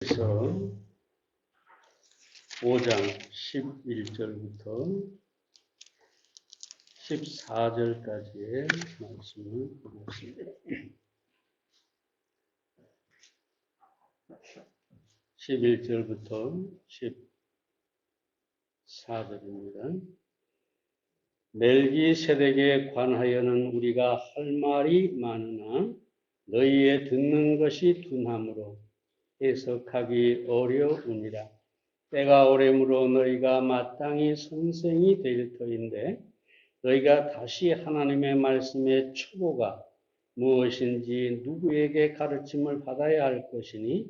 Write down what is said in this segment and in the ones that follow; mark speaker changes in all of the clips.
Speaker 1: 그래서 5장 11절부터 14절까지의 말씀을 보겠습니다. 11절부터 14절입니다. 멜기세덱에 관하여는 우리가 할 말이 많으나 너희의 듣는 것이 둔함으로 해석하기 어려우니라. 때가 오래므로 너희가 마땅히 선생이 될 터인데 너희가 다시 하나님의 말씀의 초보가 무엇인지 누구에게 가르침을 받아야 할 것이니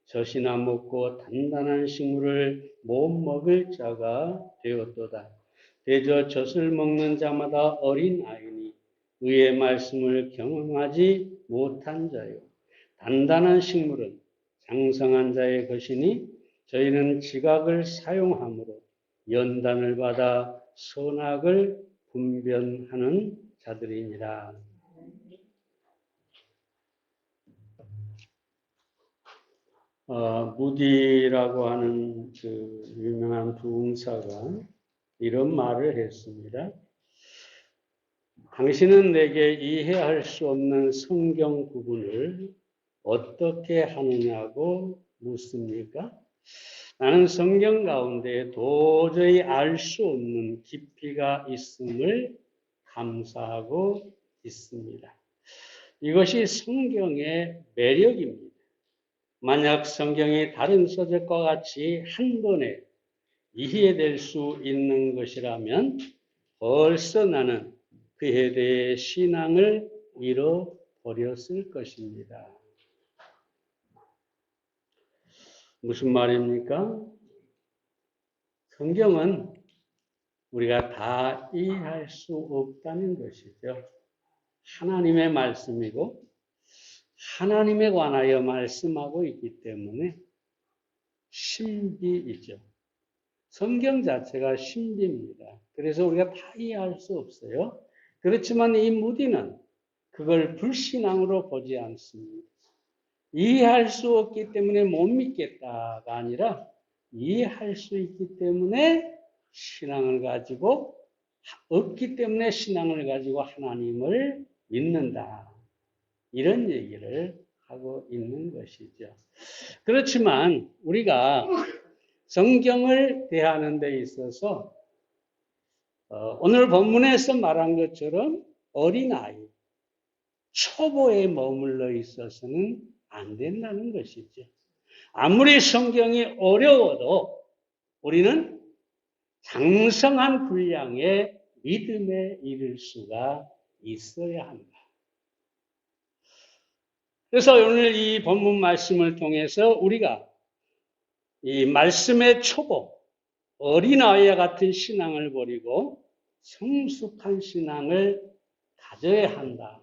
Speaker 1: 젖이나 먹고 단단한 식물을 못 먹을 자가 되었도다. 대저 젖을 먹는 자마다 어린 아이니 의의 말씀을 경험하지 못한 자요. 단단한 식물은 장성한 자의 것이니 저희는 지각을 사용함으로 연단을 받아 선악을 분별하는 자들이니라. 무디라고 하는 그 유명한 부흥사가 이런 말을 했습니다. 당신은 내게 이해할 수 없는 성경 부분을 어떻게 하느냐고 묻습니까? 나는 성경 가운데 도저히 알 수 없는 깊이가 있음을 감사하고 있습니다. 이것이 성경의 매력입니다. 만약 성경이 다른 서적과 같이 한 번에 이해될 수 있는 것이라면 벌써 나는 그에 대해 신앙을 잃어버렸을 것입니다. 무슨 말입니까? 성경은 우리가 다 이해할 수 없다는 것이죠. 하나님의 말씀이고 하나님에 관하여 말씀하고 있기 때문에 신비이죠. 성경 자체가 신비입니다. 그래서 우리가 다 이해할 수 없어요. 그렇지만 이 무디는 그걸 불신앙으로 보지 않습니다. 이해할 수 없기 때문에 못 믿겠다가 아니라 이해할 수 있기 때문에 신앙을 가지고 없기 때문에 신앙을 가지고 하나님을 믿는다. 이런 얘기를 하고 있는 것이죠. 그렇지만 우리가 성경을 대하는 데 있어서 오늘 본문에서 말한 것처럼 어린아이, 초보에 머물러 있어서는 안 된다는 것이죠. 아무리 성경이 어려워도 우리는 장성한 분량의 믿음에 이를 수가 있어야 한다. 그래서 오늘 이 본문 말씀을 통해서 우리가 이 말씀의 초보, 어린아이와 같은 신앙을 버리고 성숙한 신앙을 가져야 한다.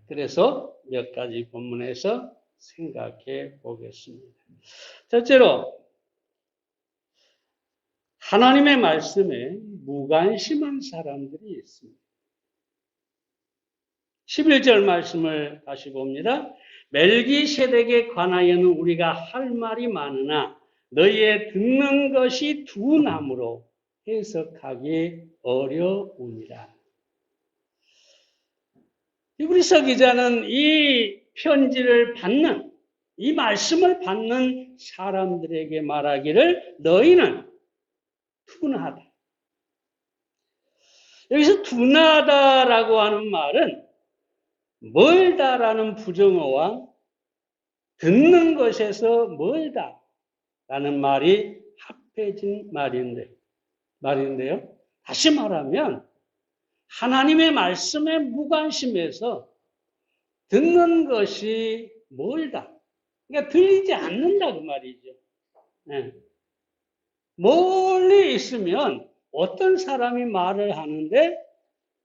Speaker 1: 그래서 몇 가지 본문에서 생각해 보겠습니다. 첫째로 하나님의 말씀에 무관심한 사람들이 있습니다. 11절 말씀을 다시 봅니다. 멜기세덱에 관하여는 우리가 할 말이 많으나 너희의 듣는 것이 둔함으로 해석하기 어려우니라. 히브리서 기자는 이 편지를 받는, 이 말씀을 받는 사람들에게 말하기를 너희는 둔하다. 여기서 둔하다라고 하는 말은 멀다라는 부정어와 듣는 것에서 멀다라는 말이 합해진 말인데요. 다시 말하면 하나님의 말씀에 무관심해서 듣는 것이 멀다. 그러니까 들리지 않는다 그 말이죠. 멀리 있으면 어떤 사람이 말을 하는데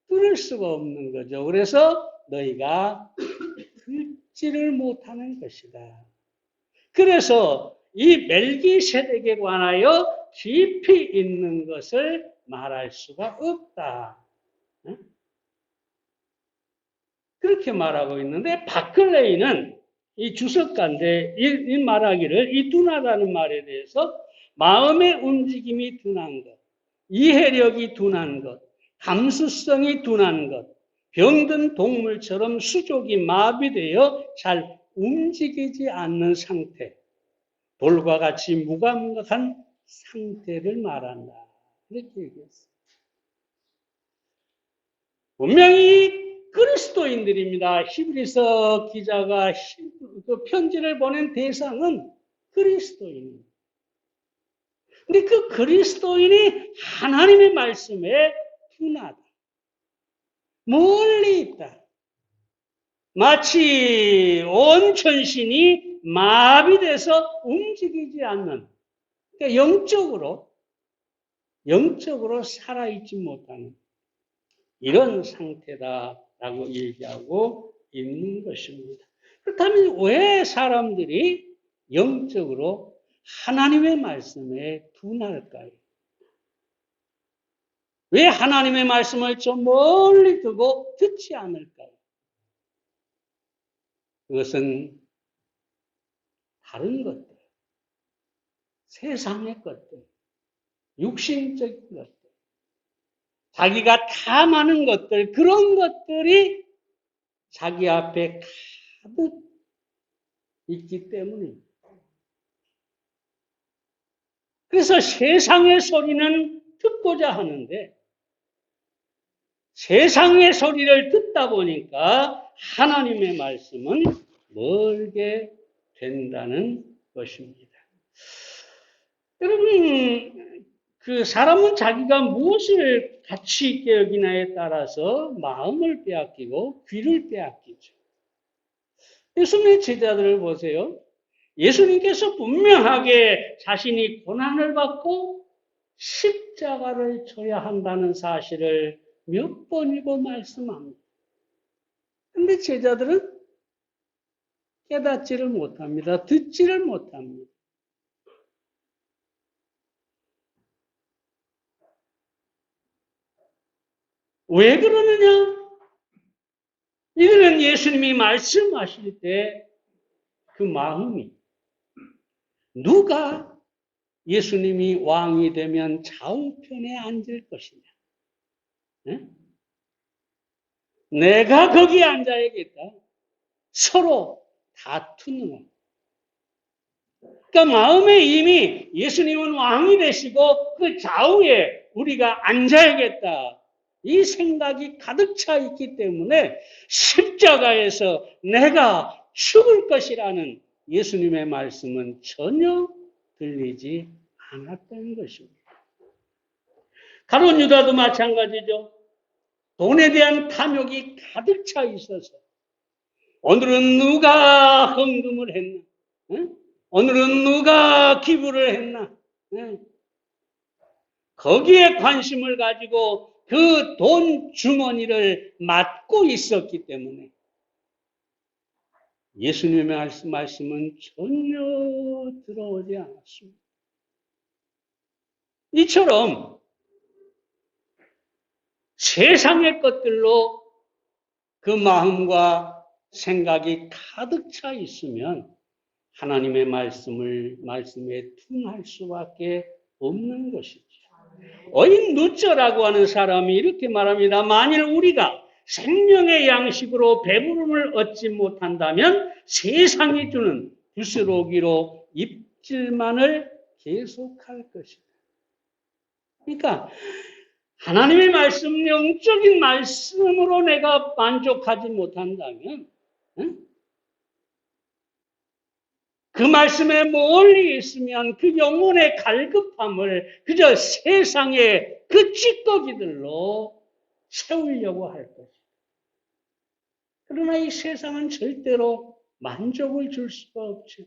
Speaker 1: 들을 수가 없는 거죠. 그래서 너희가 듣지를 못하는 것이다. 그래서 이 멜기세덱에 관하여 깊이 있는 것을 말할 수가 없다. 그렇게 말하고 있는데 바클레이는 이 주석가인데 이 말하기를 이 둔하다는 말에 대해서 마음의 움직임이 둔한 것, 이해력이 둔한 것, 감수성이 둔한 것, 병든 동물처럼 수족이 마비되어 잘 움직이지 않는 상태, 돌과 같이 무감각한 상태를 말한다. 이렇게 얘기했어요. 분명히 그리스도인들입니다. 히브리서 기자가 그 편지를 보낸 대상은 그리스도인입니다. 근데 그 그리스도인이 하나님의 말씀에 둔하다. 멀리 있다. 마치 온 전신이 마비돼서 움직이지 않는, 그러니까 영적으로 살아있지 못하는 이런 상태다라고 얘기하고 있는 것입니다. 그렇다면 왜 사람들이 영적으로 하나님의 말씀에 둔할까요? 왜 하나님의 말씀을 좀 멀리 두고 듣지 않을까요? 그것은 다른 것들, 세상의 것들, 육신적인 것들, 자기가 탐하는 것들, 그런 것들이 자기 앞에 가득 있기 때문입니다. 그래서 세상의 소리는 듣고자 하는데 세상의 소리를 듣다 보니까 하나님의 말씀은 멀게 된다는 것입니다. 여러분, 그 사람은 자기가 무엇을 가치 있게 여기나에 따라서 마음을 빼앗기고 귀를 빼앗기죠. 예수님의 제자들을 보세요. 예수님께서 분명하게 자신이 고난을 받고 십자가를 져야 한다는 사실을 몇 번이고 말씀합니다. 그런데 제자들은 깨닫지를 못합니다. 듣지를 못합니다. 왜 그러느냐? 이들은 예수님이 말씀하실 때 그 마음이 누가 예수님이 왕이 되면 좌우편에 앉을 것이냐? 네? 내가 거기에 앉아야겠다. 서로 다투는. 그러니까 마음에 이미 예수님은 왕이 되시고 그 좌우에 우리가 앉아야겠다. 이 생각이 가득 차 있기 때문에 십자가에서 내가 죽을 것이라는 예수님의 말씀은 전혀 들리지 않았던 것입니다. 가룟 유다도 마찬가지죠. 돈에 대한 탐욕이 가득 차 있어서 오늘은 누가 헌금을 했나? 응? 오늘은 누가 기부를 했나? 응? 거기에 관심을 가지고 그 돈 주머니를 맡고 있었기 때문에 예수님의 말씀은 전혀 들어오지 않았습니다. 이처럼 세상의 것들로 그 마음과 생각이 가득 차 있으면 하나님의 말씀에 둔할 수밖에 없는 것이죠. 어인 누쩌라고 하는 사람이 이렇게 말합니다. 만일 우리가 생명의 양식으로 배부름을 얻지 못한다면 세상이 주는 부스러기로 입질만을 계속할 것이다. 그러니까 하나님의 말씀, 영적인 말씀으로 내가 만족하지 못한다면 그 말씀에 멀리 있으면 그 영혼의 갈급함을 그저 세상의 그 찌꺼기들로 채우려고 할 것이다. 그러나 이 세상은 절대로 만족을 줄 수가 없죠.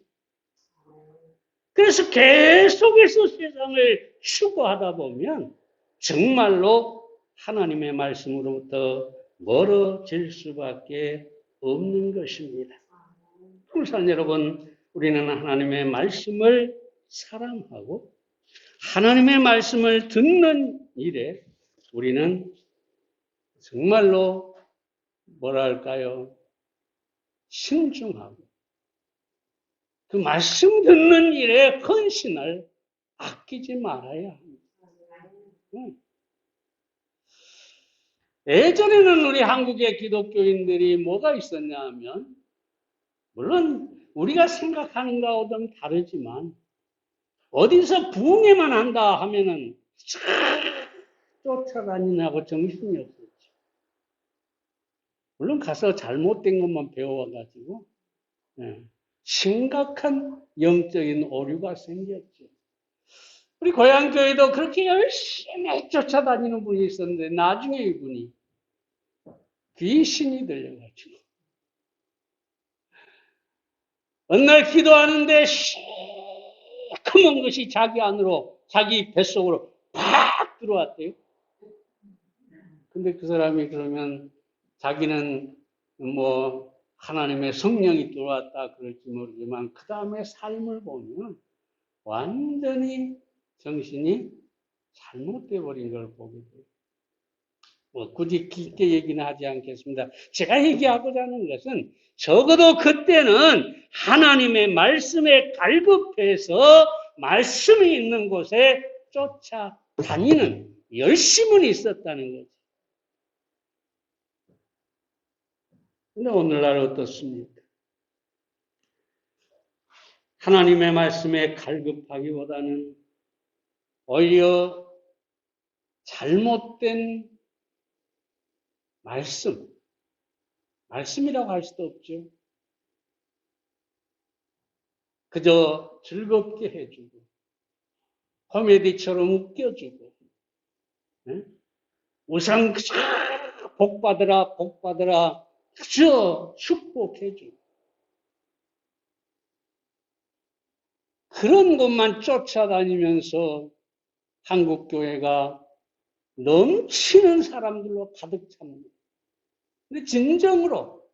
Speaker 1: 그래서 계속해서 세상을 추구하다 보면 정말로 하나님의 말씀으로부터 멀어질 수밖에 없는 것입니다. 불산 여러분, 우리는 하나님의 말씀을 사랑하고 하나님의 말씀을 듣는 일에 우리는 정말로 뭐랄까요? 신중하고 그 말씀 듣는 일에 헌신을 아끼지 말아야 합니다. 예전에는 우리 한국의 기독교인들이 뭐가 있었냐 하면, 물론 우리가 생각하는 거하고는 다르지만, 어디서 부흥회만 한다 하면은 쫓아다니냐고 정신이 없었죠. 물론 가서 잘못된 것만 배워가지고 심각한 영적인 오류가 생겼죠. 우리 고향교회도 그렇게 열심히 쫓아다니는 분이 있었는데 나중에 이분이 귀신이 들려가지고 어느 날 기도하는데 시커먼 것이 자기 안으로, 자기 뱃속으로 팍 들어왔대요. 근데 그 사람이 그러면 자기는 뭐 하나님의 성령이 들어왔다 그럴지 모르지만 그 다음에 삶을 보면 완전히 정신이 잘못돼 버린 걸 보게 돼요. 뭐 굳이 길게 얘기는 하지 않겠습니다. 제가 얘기하고자 하는 것은 적어도 그때는 하나님의 말씀에 갈급해서 말씀이 있는 곳에 쫓아다니는 열심은 있었다는 거죠. 근데 오늘날 어떻습니까? 하나님의 말씀에 갈급하기보다는 오히려 잘못된 말씀이라고 할 수도 없죠. 그저 즐겁게 해주고, 코미디처럼 웃겨주고, 우상 복받으라, 복받으라, 그저 축복해주고. 그런 것만 쫓아다니면서 한국교회가 넘치는 사람들로 가득 찹니다. 근데 진정으로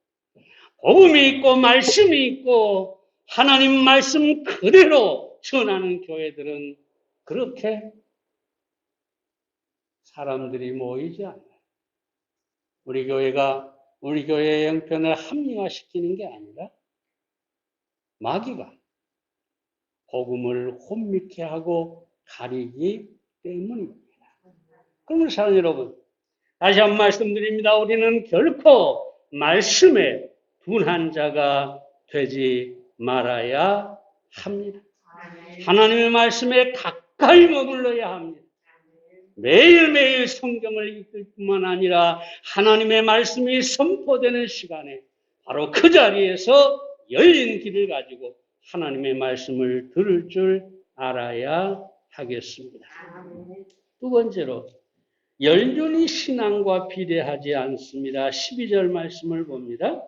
Speaker 1: 복음이 있고 말씀이 있고 하나님 말씀 그대로 전하는 교회들은 그렇게 사람들이 모이지 않아요. 우리 교회가 우리 교회의 형편을 합리화시키는 게 아니라 마귀가 복음을 혼미케 하고 가리기 때문입니다. 그러면 사랑 여러분, 다시 한 번 말씀드립니다. 우리는 결코 말씀에 둔한 자가 되지 말아야 합니다. 하나님의 말씀에 가까이 머물러야 합니다. 매일매일 성경을 읽을 뿐만 아니라 하나님의 말씀이 선포되는 시간에 바로 그 자리에서 열린 길을 가지고 하나님의 말씀을 들을 줄 알아야 하겠습니다. 두 번째로 연륜이 신앙과 비례하지 않습니다. 12절 말씀을 봅니다.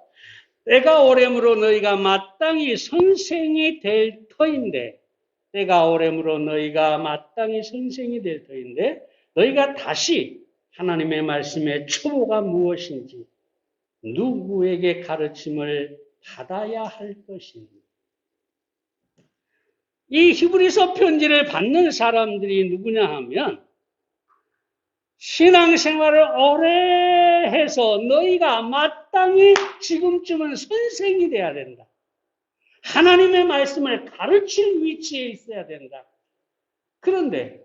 Speaker 1: 때가 오래므로 너희가 마땅히 선생이 될 터인데 때가 오래므로 너희가 마땅히 선생이 될 터인데 너희가 다시 하나님의 말씀의 초보가 무엇인지 누구에게 가르침을 받아야 할 것인지. 이 히브리서 편지를 받는 사람들이 누구냐 하면 신앙생활을 오래 해서 너희가 마땅히 지금쯤은 선생이 돼야 된다. 하나님의 말씀을 가르칠 위치에 있어야 된다. 그런데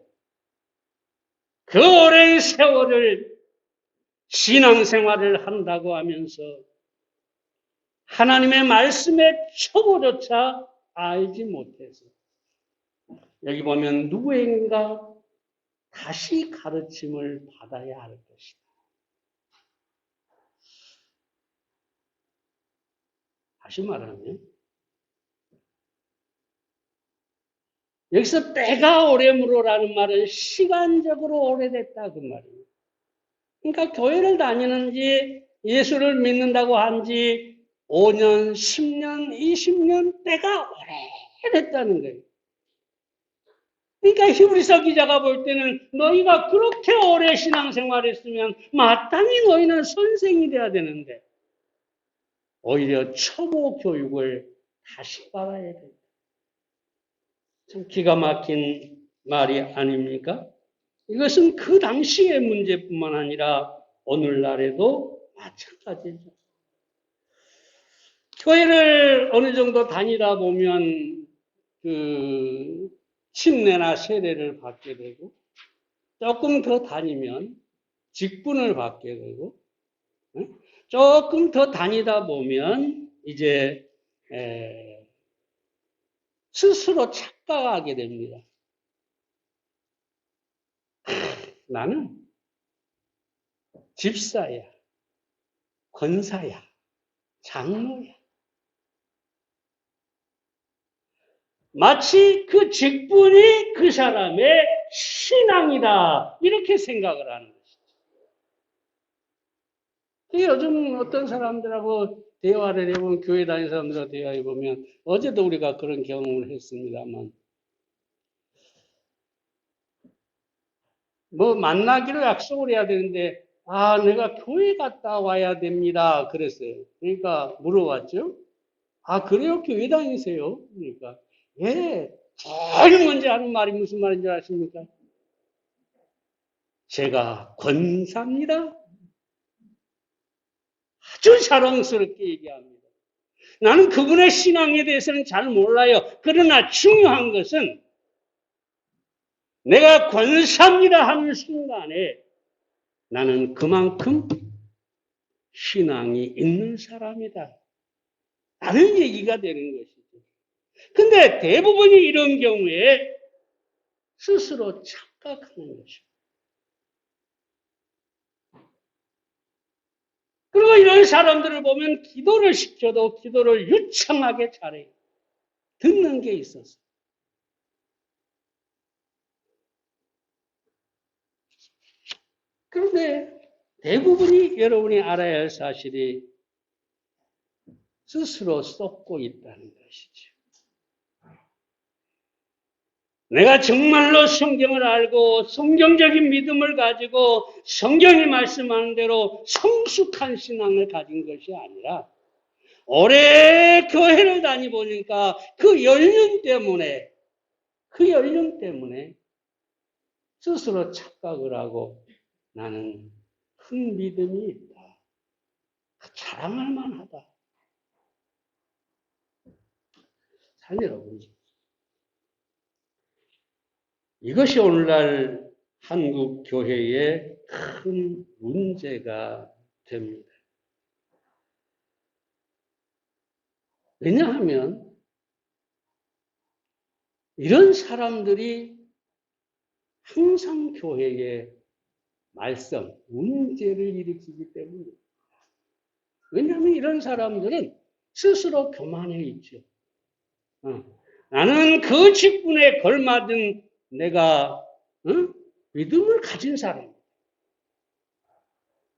Speaker 1: 그 오랜 세월을 신앙생활을 한다고 하면서 하나님의 말씀의 초보조차 알지 못해서 여기 보면 누구인가 다시 가르침을 받아야 할 것이다. 다시 말하면 여기서 때가 오래므로라는 말은 시간적으로 오래됐다 그 말이에요. 그러니까 교회를 다니는지 예수를 믿는다고 한지 5년, 10년, 20년 때가 오래됐다는 거예요. 그러니까 히브리서 기자가 볼 때는 너희가 그렇게 오래 신앙생활했으면 마땅히 너희는 선생이 돼야 되는데 오히려 초보 교육을 다시 받아야 된다. 참 기가 막힌 말이 아닙니까? 이것은 그 당시의 문제뿐만 아니라 오늘날에도 마찬가지죠. 교회를 어느 정도 다니다 보면 그 침례나 세례를 받게 되고, 조금 더 다니면 직분을 받게 되고, 조금 더 다니다 보면 이제 스스로 착각하게 됩니다. 나는 집사야, 권사야, 장로야. 마치 그 직분이 그 사람의 신앙이다, 이렇게 생각을 하는 것이죠. 요즘 어떤 사람들하고 대화를 해보면, 교회 다니는 사람들하고 대화해보면, 어제도 우리가 그런 경험을 했습니다만, 뭐 만나기로 약속을 해야 되는데, 내가 교회 갔다 와야 됩니다, 그랬어요. 그러니까 물어봤죠. 그래요? 교회 다니세요? 그러니까 예, 제일 먼저 하는 말이 무슨 말인 줄 아십니까? 제가 권사입니다. 아주 자랑스럽게 얘기합니다. 나는 그분의 신앙에 대해서는 잘 몰라요. 그러나 중요한 것은 내가 권사입니다 하는 순간에 나는 그만큼 신앙이 있는 사람이다, 라는 얘기가 되는 것이죠. 근데 대부분이 이런 경우에 스스로 착각하는 것입니다. 그리고 이런 사람들을 보면 기도를 시켜도 기도를 유창하게 잘해요. 듣는 게 있어서. 그런데 대부분이 여러분이 알아야 할 사실이 스스로 쏟고 있다는 것이죠. 내가 정말로 성경을 알고 성경적인 믿음을 가지고 성경이 말씀하는 대로 성숙한 신앙을 가진 것이 아니라, 오래 교회를 다니보니까 그 연륜 때문에 스스로 착각을 하고 나는 큰 믿음이 있다, 자랑할 만하다. 사실 여러분, 이것이 오늘날 한국 교회의 큰 문제가 됩니다. 왜냐하면 이런 사람들이 항상 교회에 말썽, 문제를 일으키기 때문입니다. 왜냐하면 이런 사람들은 스스로 교만해 있죠. 나는 그 직분에 걸맞은 내가 믿음을 가진 사람.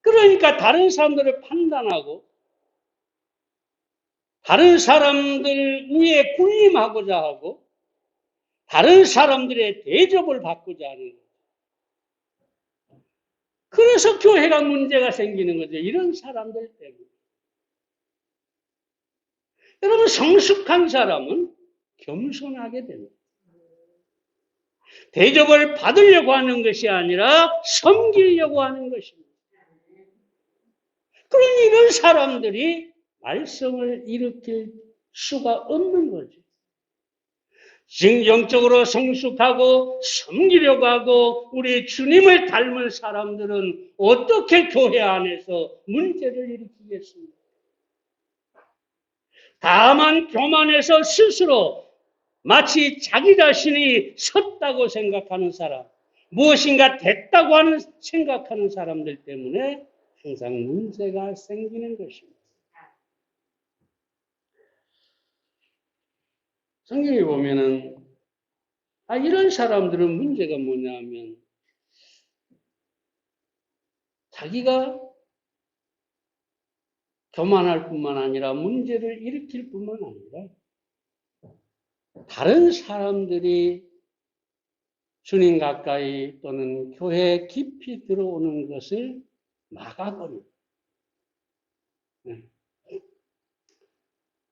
Speaker 1: 그러니까 다른 사람들을 판단하고 다른 사람들 위에 군림하고자 하고 다른 사람들의 대접을 받고자 하는 거예요. 그래서 교회가 문제가 생기는 거죠. 이런 사람들 때문에. 여러분, 성숙한 사람은 겸손하게 됩니다. 대접을 받으려고 하는 것이 아니라 섬기려고 하는 것입니다. 그러니 이런 사람들이 말썽을 일으킬 수가 없는 거죠. 영적으로 성숙하고 섬기려고 하고 우리 주님을 닮은 사람들은 어떻게 교회 안에서 문제를 일으키겠습니까? 다만 교만해서 스스로 마치 자기 자신이 섰다고 생각하는 사람, 무엇인가 됐다고 생각하는 사람들 때문에 항상 문제가 생기는 것입니다. 성경에 보면은 이런 사람들은 문제가 뭐냐면 자기가 교만할 뿐만 아니라 문제를 일으킬 뿐만 아니라 다른 사람들이 주님 가까이 또는 교회 깊이 들어오는 것을 막아버립니다.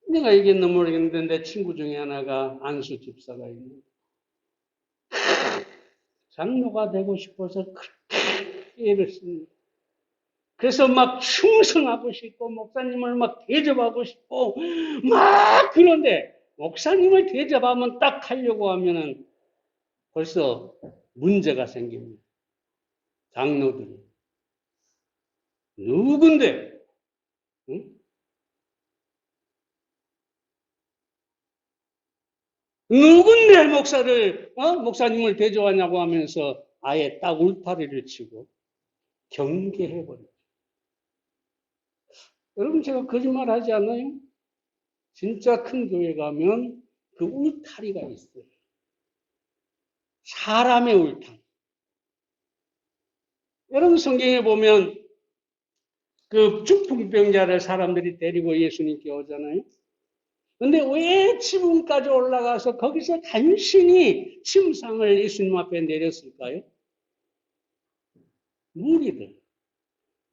Speaker 1: 내가 얘기했는지 모르겠는데 내 친구 중에 하나가 안수 집사가 있는데 장로가 되고 싶어서 그렇게 애를 씁니다. 그래서 막 충성하고 싶고 목사님을 막 대접하고 싶고 막 그런데 목사님을 대접하면 딱 하려고 하면은 벌써 문제가 생깁니다. 장로들이. 누군데? 응? 누군데 목사님을 대접하냐고 하면서 아예 딱 울타리를 치고 경계해버려요. 여러분, 제가 거짓말 하지 않아요? 진짜 큰 교회 가면 그 울타리가 있어요. 사람의 울타리. 여러분, 성경에 보면 그 중풍병자를 사람들이 데리고 예수님께 오잖아요. 근데 왜 지붕까지 올라가서 거기서 간신히 침상을 예수님 앞에 내렸을까요? 무리들.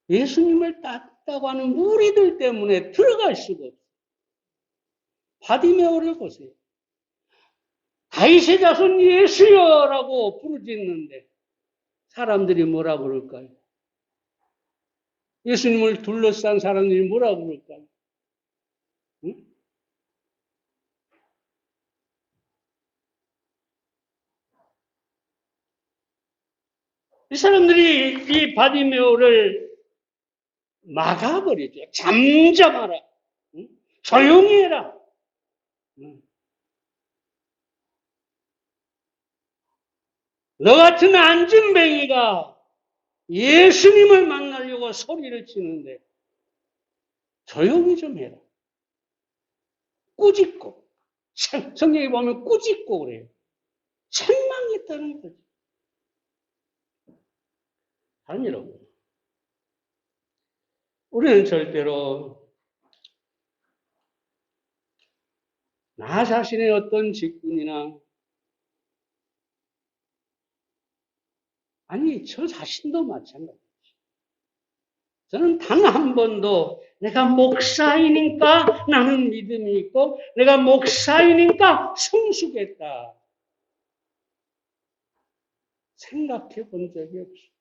Speaker 1: 예수님을 따르다고 하는 무리들 때문에 들어갈 수가 없어요. 바디메오를 보세요. 다윗의 자손 예수여라고 부르짖는데 사람들이 뭐라 부를까요? 예수님을 둘러싼 사람들이 뭐라 부를까요? 응? 이 사람들이 이 바디메오를 막아버리죠. 잠잠하라. 응? 조용히 해라. 응. 너 같은 안진뱅이가 예수님을 만나려고 소리를 치는데 조용히 좀 해라. 꾸짖고. 성경에 보면 꾸짖고 그래요. 책망했다는 거죠. 아니, 여러분. 우리는 절대로 나 자신의 어떤 직분이나 아니, 저 자신도 마찬가지죠. 저는 단 한 번도 내가 목사이니까 나는 믿음이 있고 내가 목사이니까 성숙했다. 생각해 본 적이 없어요.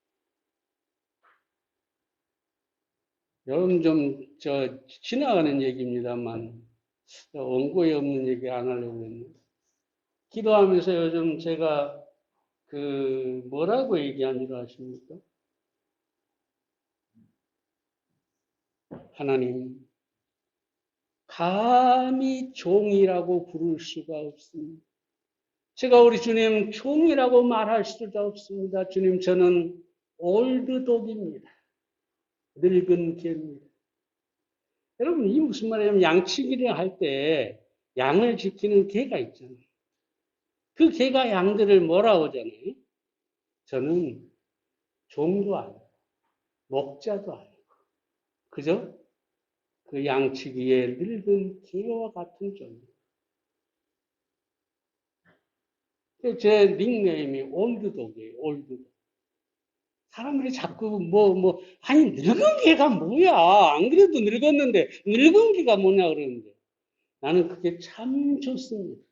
Speaker 1: 여러분 지나가는 얘기입니다만 원고에 없는 얘기 안 하려고 했는데 기도하면서 요즘 제가 뭐라고 얘기하는 줄 아십니까? 하나님, 감히 종이라고 부를 수가 없습니다. 제가 우리 주님 종이라고 말할 수가 없습니다. 주님, 저는 올드독입니다. 늙은 개입니다. 여러분, 이 무슨 말이냐면 양치기를 할 때 양을 지키는 개가 있잖아요. 그 개가 양들을 뭐라고 하잖아요. 저는 종도 아니고 목자도 아니고 그죠? 그 양치기에 늙은 개와 같은 존재. 제 닉네임이 올드독이에요. 올드독. 사람들이 자꾸 아니 늙은 개가 뭐야? 안 그래도 늙었는데 늙은 개가 뭐냐 그러는데 나는 그게 참 좋습니다.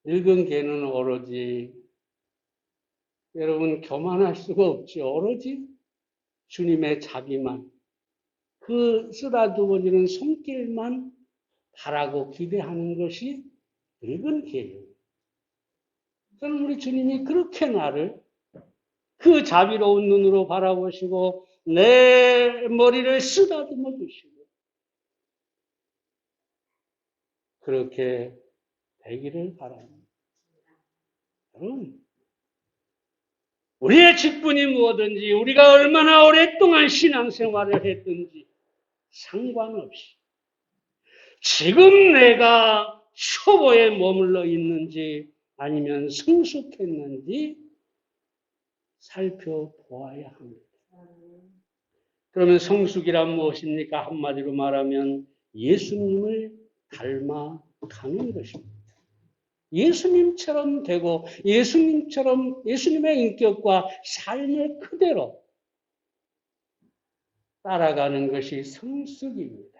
Speaker 1: 늙은 개는 오로지 여러분 교만할 수가 없죠. 오로지 주님의 자비만 그 쓰다두어지는 손길만 바라고 기대하는 것이 늙은 개예요. 저는 우리 주님이 그렇게 나를 그 자비로운 눈으로 바라보시고 내 머리를 쓰다듬어 주시고 그렇게 되기를 바랍니다. 여러분, 우리의 직분이 무엇든지 우리가 얼마나 오랫동안 신앙생활을 했든지 상관없이 지금 내가 초보에 머물러 있는지 아니면 성숙했는지 살펴보아야 합니다. 그러면 성숙이란 무엇입니까? 한마디로 말하면 예수님을 닮아가는 것입니다. 예수님처럼 되고 예수님의 인격과 삶을 그대로 따라가는 것이 성숙입니다.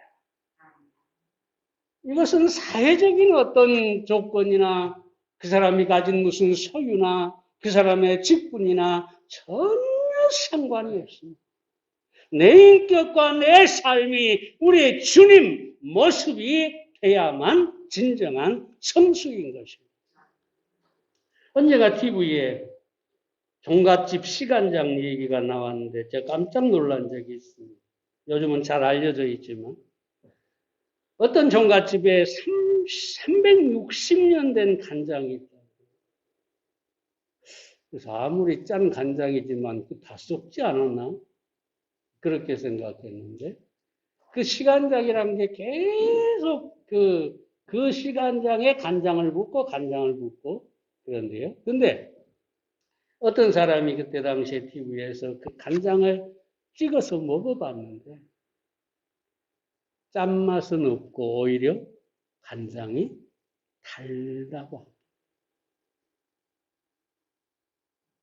Speaker 1: 이것은 사회적인 어떤 조건이나 그 사람이 가진 무슨 소유나 그 사람의 직분이나 전혀 상관이 없습니다. 내 인격과 내 삶이 우리의 주님 모습이 돼야만 진정한 성숙인 것입니다. 언젠가 TV에 종갓집 시간장 얘기가 나왔는데 제가 깜짝 놀란 적이 있습니다. 요즘은 잘 알려져 있지만 어떤 종갓집에 360년 된 간장이 있다. 그래서 아무리 짠 간장이지만 다 썩지 않았나? 그렇게 생각했는데 그 시간장이라는 게 계속 그 시간장에 간장을 붓고 그런데요. 근데 어떤 사람이 그때 당시에 TV에서 그 간장을 찍어서 먹어봤는데 짠맛은 없고 오히려 간장이 달다고.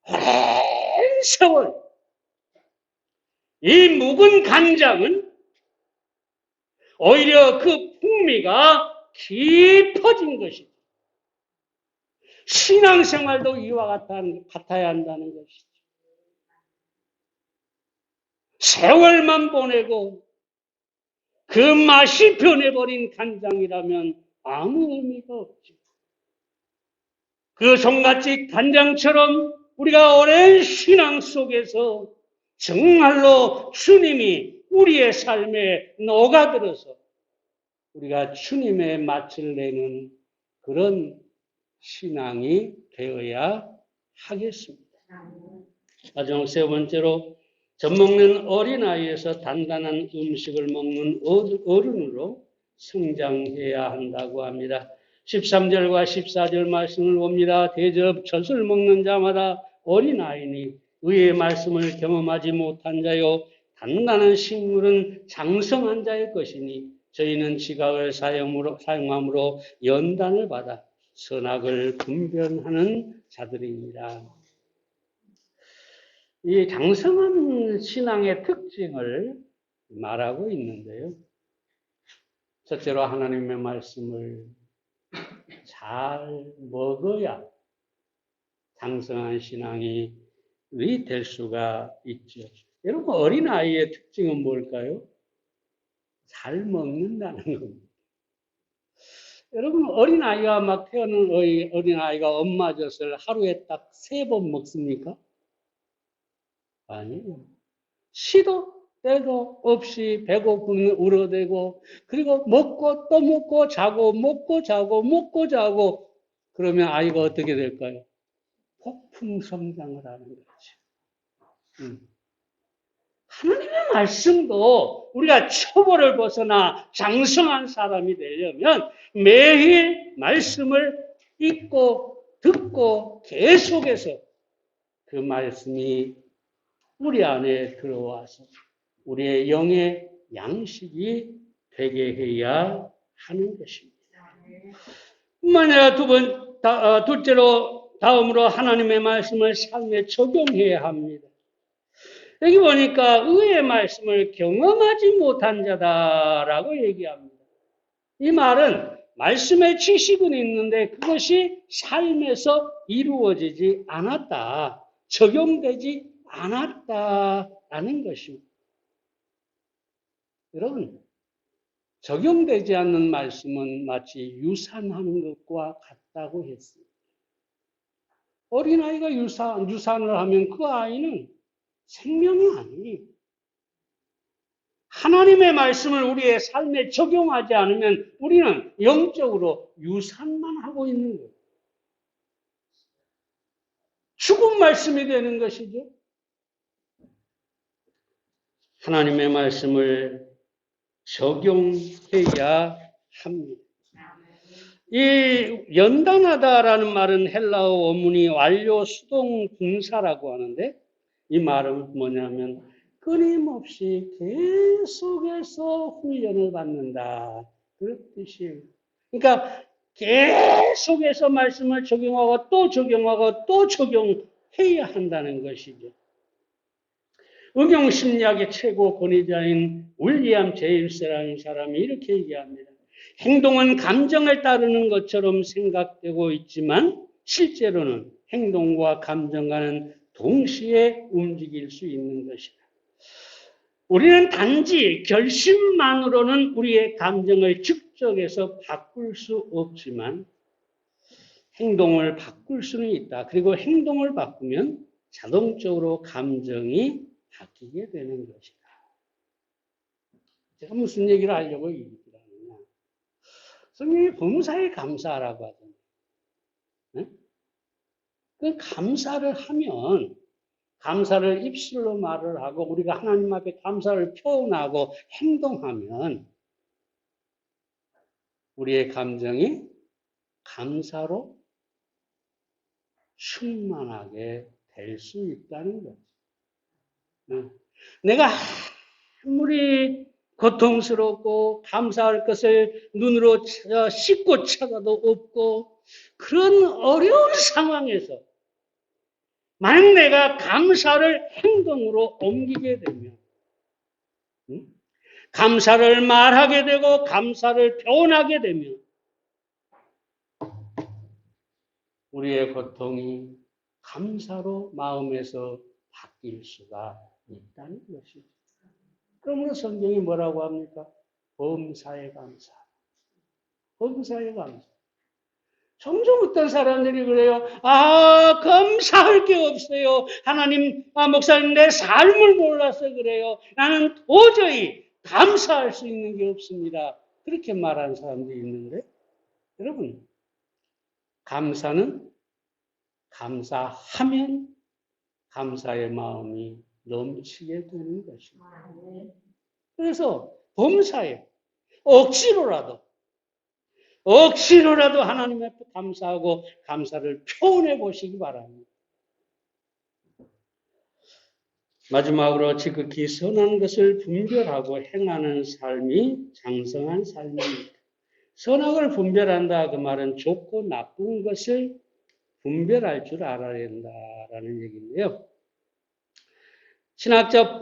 Speaker 1: 오랜 세월 이 묵은 간장은 오히려 그 풍미가 깊어진 것이죠. 신앙생활도 이와 같아야 한다는 것이죠. 세월만 보내고 그 맛이 변해버린 간장이라면 아무 의미가 없죠. 그 종갓집 간장처럼 우리가 오랜 신앙 속에서 정말로 주님이 우리의 삶에 녹아들어서 우리가 주님의 맛을 내는 그런 신앙이 되어야 하겠습니다. 마지막 세 번째로 젖먹는 어린아이에서 단단한 음식을 먹는 어른으로 성장해야 한다고 합니다. 13절과 14절 말씀을 봅니다. 대접 젖을 먹는 자마다 어린아이니 의의 말씀을 경험하지 못한 자요 단단한 식물은 장성한 자의 것이니 저희는 지각을 사용함으로 연단을 받아 선악을 분별하는 자들입니다. 이 장성한 신앙의 특징을 말하고 있는데요. 첫째로 하나님의 말씀을 잘 먹어야 장성한 신앙이 될 수가 있죠. 여러분, 어린아이의 특징은 뭘까요? 잘 먹는다는 겁니다. 여러분, 어린아이가 막 태어난 어린아이가 엄마 젖을 하루에 딱 3번 먹습니까? 아니요. 시도 때도 없이 배고픔을 울어대고 그리고 먹고 또 먹고 자고 먹고 자고 먹고 자고 그러면 아이가 어떻게 될까요? 폭풍 성장을 하는 거죠. 하나님의 말씀도 우리가 초보를 벗어나 장성한 사람이 되려면 매일 말씀을 읽고 듣고 계속해서 그 말씀이 우리 안에 들어와서 우리의 영의 양식이 되게 해야 하는 것입니다. 만약 둘째로 다음으로 하나님의 말씀을 삶에 적용해야 합니다. 여기 보니까 의의 말씀을 경험하지 못한 자다라고 얘기합니다. 이 말은 말씀의 지식은 있는데 그것이 삶에서 이루어지지 않았다, 적용되지 않았다라는 것입니다. 여러분, 적용되지 않는 말씀은 마치 유산하는 것과 같다고 했습니다. 어린아이가 유산을 하면 그 아이는 생명이 아니에요. 하나님의 말씀을 우리의 삶에 적용하지 않으면 우리는 영적으로 유산만 하고 있는 거예요. 죽은 말씀이 되는 것이죠. 하나님의 말씀을 적용해야 합니다. 이 연단하다라는 말은 헬라어 원문이 완료 수동 분사라고 하는데 이 말은 뭐냐면 끊임없이 계속해서 훈련을 받는다. 그런 뜻이에요. 그러니까 계속해서 말씀을 적용하고 또 적용하고 또 적용해야 한다는 것이죠. 응용심리학의 최고 권위자인 윌리엄 제임스라는 사람이 이렇게 얘기합니다. 행동은 감정을 따르는 것처럼 생각되고 있지만 실제로는 행동과 감정과는 동시에 움직일 수 있는 것이다. 우리는 단지 결심만으로는 우리의 감정을 즉석에서 바꿀 수 없지만 행동을 바꿀 수는 있다. 그리고 행동을 바꾸면 자동적으로 감정이 바뀌게 되는 것이다. 제가 무슨 얘기를 하려고 이 얘기를 하느냐. 성경이 범사에 감사하라고 하잖아요. 네? 그 감사를 하면 감사를 입술로 말을 하고 우리가 하나님 앞에 감사를 표현하고 행동하면 우리의 감정이 감사로 충만하게 될 수 있다는 거죠. 내가 아무리 고통스럽고 감사할 것을 눈으로 씻고 찾아도 없고 그런 어려운 상황에서 만약 내가 감사를 행동으로 옮기게 되면 감사를 말하게 되고 감사를 표현하게 되면 우리의 고통이 감사로 마음에서 바뀔 수가 있다는 것이죠. 그러므로 성경이 뭐라고 합니까? 범사에 감사. 범사에 감사. 종종 어떤 사람들이 그래요. 감사할 게 없어요. 하나님, 목사님 내 삶을 몰라서 그래요. 나는 도저히 감사할 수 있는 게 없습니다. 그렇게 말하는 사람들이 있는데 여러분 감사는 감사하면 감사의 마음이 넘치게 되는 것입니다. 그래서 범사에 억지로라도 하나님 앞에 감사하고 감사를 표현해 보시기 바랍니다. 마지막으로 지극히 선한 것을 분별하고 행하는 삶이 장성한 삶입니다. 선악을 분별한다 그 말은 좋고 나쁜 것을 분별할 줄 알아야 된다라는 얘기인데요. 신학자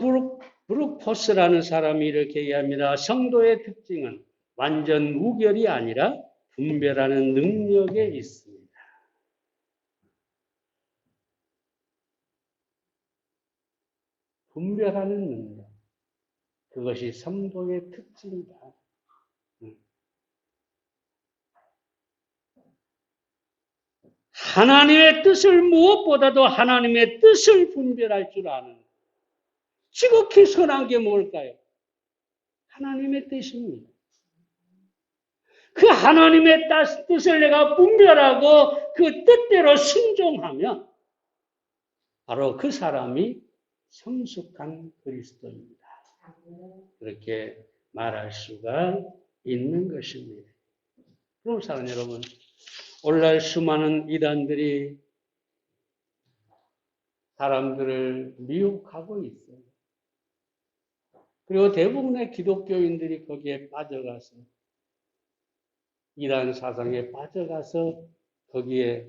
Speaker 1: 브룩포스라는 사람이 이렇게 얘기합니다. 성도의 특징은 완전 무결이 아니라 분별하는 능력에 있습니다. 분별하는 능력. 그것이 성도의 특징이다. 하나님의 뜻을 무엇보다도 하나님의 뜻을 분별할 줄 아는 지극히 선한 게 뭘까요? 하나님의 뜻입니다. 그 하나님의 뜻을 내가 분별하고 그 뜻대로 순종하면 바로 그 사람이 성숙한 그리스도입니다. 그렇게 말할 수가 있는 것입니다. 그럼 사랑하는 여러분, 오늘날 수많은 이단들이 사람들을 미혹하고 있어요. 그리고 대부분의 기독교인들이 거기에 빠져가서 이단 사상에 빠져가서 거기에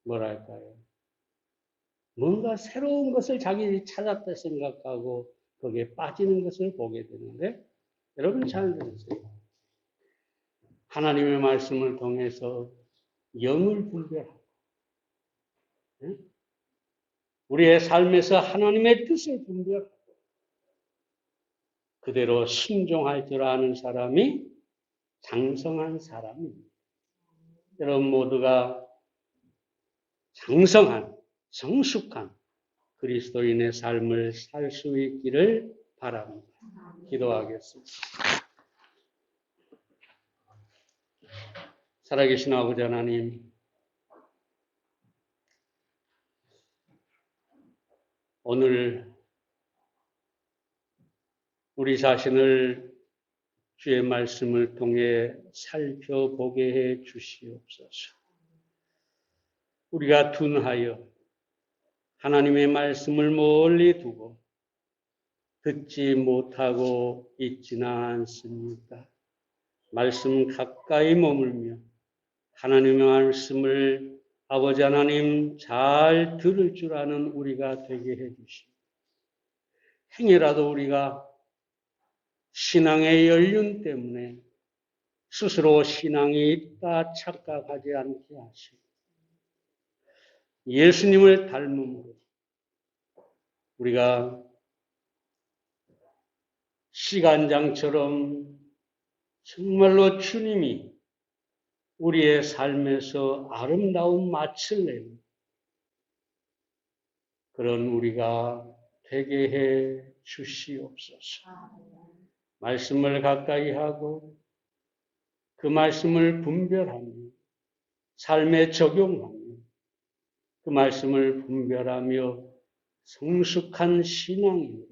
Speaker 1: 뭐랄까요? 뭔가 새로운 것을 자기들이 찾았다 생각하고 거기에 빠지는 것을 보게 되는데 여러분 잘 들으세요. 하나님의 말씀을 통해서 영을 분별하고 우리의 삶에서 하나님의 뜻을 분별하고 그대로 순종할 줄 아는 사람이 장성한 사람입니다. 여러분 모두가 장성한, 성숙한 그리스도인의 삶을 살 수 있기를 바랍니다. 기도하겠습니다. 살아계신 아버지 하나님, 오늘 우리 자신을 주의 말씀을 통해 살펴보게 해 주시옵소서. 우리가 둔하여 하나님의 말씀을 멀리 두고 듣지 못하고 있지는 않습니까? 말씀 가까이 머물며 하나님의 말씀을 아버지 하나님 잘 들을 줄 아는 우리가 되게 해주시고 행여라도 우리가 신앙의 연륜 때문에 스스로 신앙이 있다 착각하지 않게 하시고 예수님을 닮음으로 우리가 시간장처럼 정말로 주님이 우리의 삶에서 아름다운 맛을 내는 그런 우리가 되게 해 주시옵소서. 말씀을 가까이 하고 그 말씀을 분별하며 삶에 적용하며 그 말씀을 분별하며 성숙한 신앙으로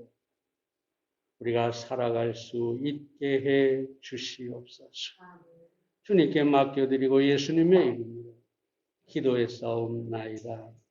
Speaker 1: 우리가 살아갈 수 있게 해 주시옵소서. 주님께 맡겨드리고 예수님의 이름으로 기도했사옵나이다.